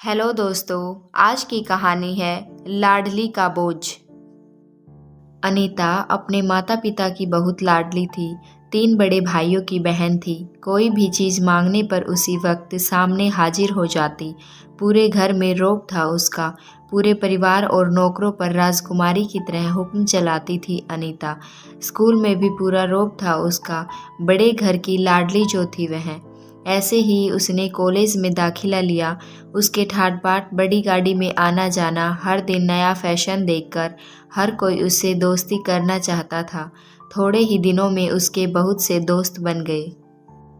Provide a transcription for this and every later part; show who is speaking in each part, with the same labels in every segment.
Speaker 1: Hello दोस्तों। आज की कहानी है लाडली का बोझ। अनीता अपने माता पिता की बहुत लाडली थी। 3 बड़े भाइयों की बहन थी। कोई भी चीज़ मांगने पर उसी वक्त सामने हाजिर हो जाती। पूरे घर में रोब था उसका। पूरे परिवार और नौकरों पर राजकुमारी की तरह हुक्म चलाती थी अनीता। स्कूल में भी पूरा रोब था उसका। बड़े घर की लाडली जो थी वह। ऐसे ही उसने कॉलेज में दाखिला लिया। उसके ठाट बाट बड़ी गाड़ी में आना जाना, हर दिन नया फैशन देखकर हर कोई उससे दोस्ती करना चाहता था। थोड़े ही दिनों में उसके बहुत से दोस्त बन गए।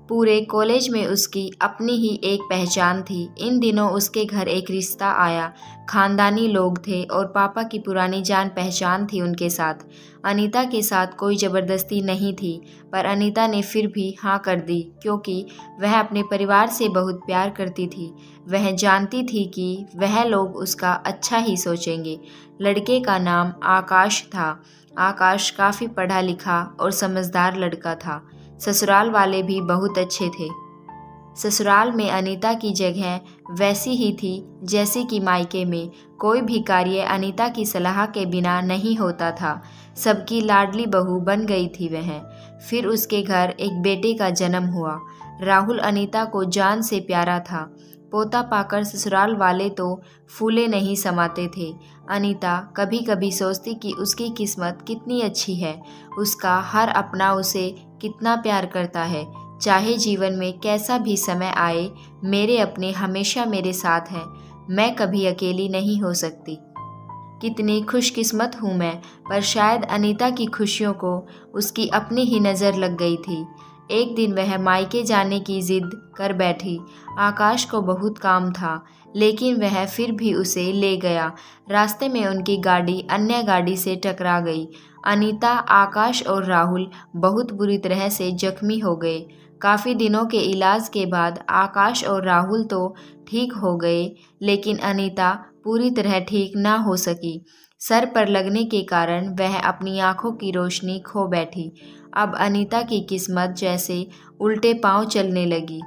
Speaker 1: पूरे कॉलेज में उसकी अपनी ही एक पहचान थी। इन दिनों उसके घर एक रिश्ता आया। खानदानी लोग थे और पापा की पुरानी जान पहचान थी उनके साथ। अनीता के साथ कोई ज़बरदस्ती नहीं थी, पर अनीता ने फिर भी हाँ कर दी क्योंकि वह अपने परिवार से बहुत प्यार करती थी। वह जानती थी कि वह लोग उसका अच्छा ही सोचेंगे। लड़के का नाम आकाश था। आकाश काफ़ी पढ़ा लिखा और समझदार लड़का था। ससुराल वाले भी बहुत अच्छे थे। ससुराल में अनीता की जगह वैसी ही थी जैसी कि मायके में। कोई भी कार्य अनीता की सलाह के बिना नहीं होता था। सबकी लाडली बहू बन गई थी वह। फिर उसके घर एक बेटे का जन्म हुआ। राहुल अनीता को जान से प्यारा था। पोता पाकर ससुराल वाले तो फूले नहीं समाते थे। अनीता कभी कभी सोचती कि उसकी किस्मत कितनी अच्छी है। उसका हर अपना उसे कितना प्यार करता है। चाहे जीवन में कैसा भी समय आए, मेरे अपने हमेशा मेरे साथ हैं। मैं कभी अकेली नहीं हो सकती। कितनी खुशकिस्मत हूँ मैं। पर शायद अनीता की खुशियों को उसकी अपनी ही नज़र लग गई थी। एक दिन वह मायके जाने की जिद कर बैठी। आकाश को बहुत काम था, लेकिन वह फिर भी उसे ले गया। रास्ते में उनकी गाड़ी अन्य गाड़ी से टकरा गई। अनीता, आकाश और राहुल बहुत बुरी तरह से जख्मी हो गए। काफ़ी दिनों के इलाज के बाद आकाश और राहुल तो ठीक हो गए, लेकिन अनीता पूरी तरह ठीक ना हो सकी। सर पर लगने के कारण वह अपनी आंखों की रोशनी खो बैठी। अब अनीता की किस्मत जैसे उल्टे पांव चलने लगी।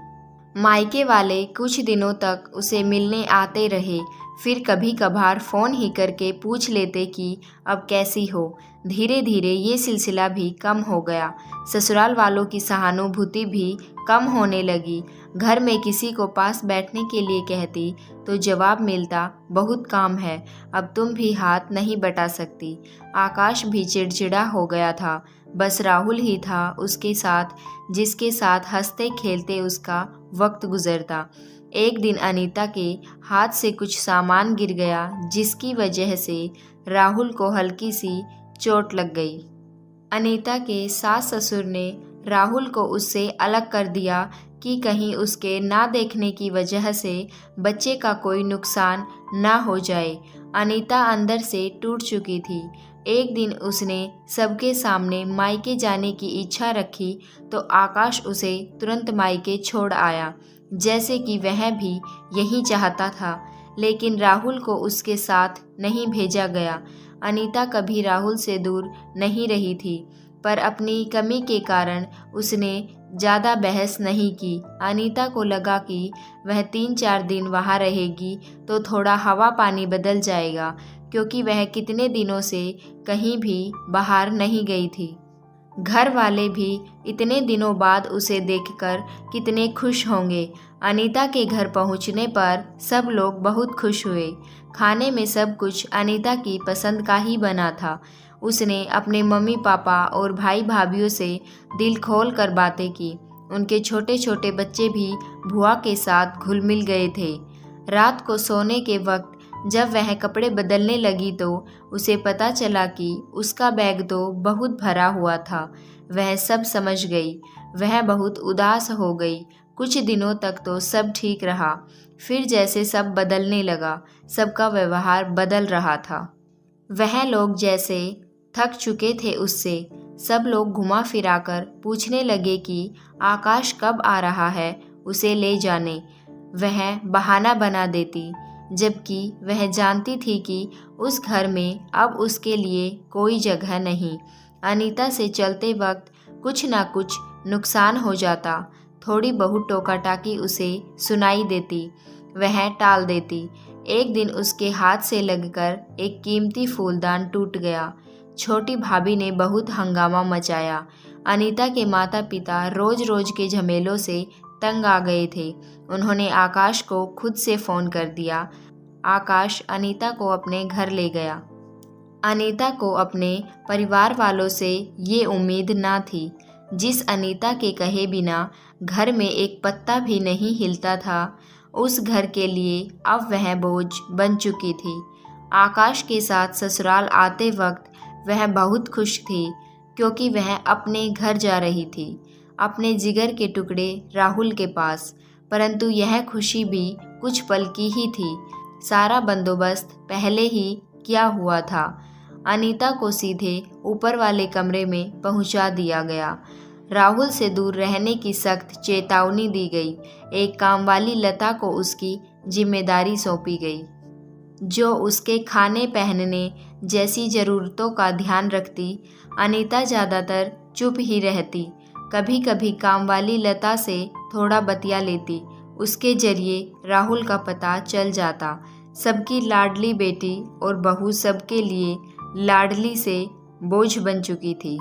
Speaker 1: मायके वाले कुछ दिनों तक उसे मिलने आते रहे, फिर कभी कभार फ़ोन ही करके पूछ लेते कि अब कैसी हो। धीरे धीरे ये सिलसिला भी कम हो गया। ससुराल वालों की सहानुभूति भी कम होने लगी। घर में किसी को पास बैठने के लिए कहती तो जवाब मिलता, बहुत काम है, अब तुम भी हाथ नहीं बटा सकती। आकाश भी चिड़चिड़ा हो गया था। बस राहुल ही था उसके साथ, जिसके साथ हंसते खेलते उसका वक्त गुजरता। एक दिन अनीता के हाथ से कुछ सामान गिर गया, जिसकी वजह से राहुल को हल्की सी चोट लग गई। अनीता के सास ससुर ने राहुल को उससे अलग कर दिया कि कहीं उसके ना देखने की वजह से बच्चे का कोई नुकसान ना हो जाए। अनीता अंदर से टूट चुकी थी। एक दिन उसने सबके सामने मायके जाने की इच्छा रखी तो आकाश उसे तुरंत मायके छोड़ आया, जैसे कि वह भी यही चाहता था। लेकिन राहुल को उसके साथ नहीं भेजा गया। अनीता कभी राहुल से दूर नहीं रही थी, पर अपनी कमी के कारण उसने ज़्यादा बहस नहीं की। अनीता को लगा कि वह 3-4 दिन वहाँ रहेगी तो थोड़ा हवा पानी बदल जाएगा, क्योंकि वह कितने दिनों से कहीं भी बाहर नहीं गई थी। घर वाले भी इतने दिनों बाद उसे देखकर कितने खुश होंगे। अनीता के घर पहुंचने पर सब लोग बहुत खुश हुए। खाने में सब कुछ अनीता की पसंद का ही बना था। उसने अपने मम्मी पापा और भाई भाभीयों से दिल खोल कर बातें की। उनके छोटे छोटे बच्चे भी बुआ के साथ घुल मिल गए थे। रात को सोने के वक्त जब वह कपड़े बदलने लगी तो उसे पता चला कि उसका बैग तो बहुत भरा हुआ था। वह सब समझ गई। वह बहुत उदास हो गई। कुछ दिनों तक तो सब ठीक रहा, फिर जैसे सब बदलने लगा, सबका व्यवहार बदल रहा था। वह लोग जैसे थक चुके थे उससे। सब लोग घुमा फिराकर पूछने लगे कि आकाश कब आ रहा है, उसे ले जाने। वह बहाना बना देती, जबकि वह जानती थी कि उस घर में अब उसके लिए कोई जगह नहीं। अनीता से चलते वक्त कुछ ना कुछ नुकसान हो जाता। थोड़ी बहुत टोका टाकी उसे सुनाई देती। वह टाल देती। एक दिन उसके हाथ से लगकर एक कीमती फूलदान टूट गया। छोटी भाभी ने बहुत हंगामा मचाया। अनीता के माता पिता रोज रोज के झमेलों से तंग आ गए थे। उन्होंने आकाश को खुद से फ़ोन कर दिया। आकाश अनीता को अपने घर ले गया। अनीता को अपने परिवार वालों से ये उम्मीद ना थी। जिस अनीता के कहे बिना घर में एक पत्ता भी नहीं हिलता था, उस घर के लिए अब वह बोझ बन चुकी थी। आकाश के साथ ससुराल आते वक्त वह बहुत खुश थी, क्योंकि वह अपने घर जा रही थी, अपने जिगर के टुकड़े राहुल के पास। परंतु यह खुशी भी कुछ पल की ही थी। सारा बंदोबस्त पहले ही किया हुआ था। अनीता को सीधे ऊपर वाले कमरे में पहुंचा दिया गया। राहुल से दूर रहने की सख्त चेतावनी दी गई। एक कामवाली लता को उसकी जिम्मेदारी सौंपी गई, जो उसके खाने पहनने जैसी ज़रूरतों का ध्यान रखती। अनीता ज़्यादातर चुप ही रहती। कभी कभी कामवाली लता से थोड़ा बतिया लेती। उसके जरिए राहुल का पता चल जाता। सबकी लाडली बेटी और बहू सबके लिए लाडली से बोझ बन चुकी थी।